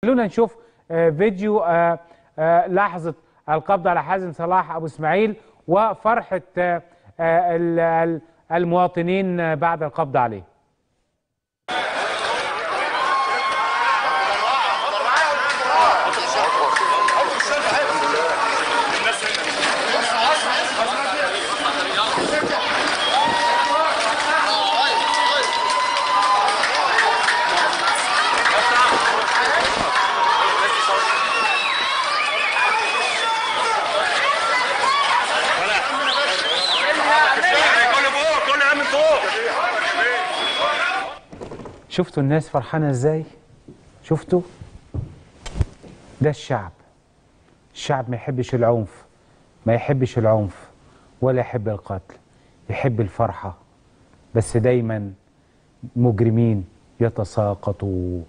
خلونا نشوف فيديو لحظة القبض على حازم صلاح أبو إسماعيل وفرحة المواطنين بعد القبض عليه. شفتوا الناس فرحانة ازاي؟ شفتوا؟ ده الشعب ما يحبش العنف، ما يحبش العنف ولا يحب القتل، يحب الفرحة. بس دايما مجرمين يتساقطوا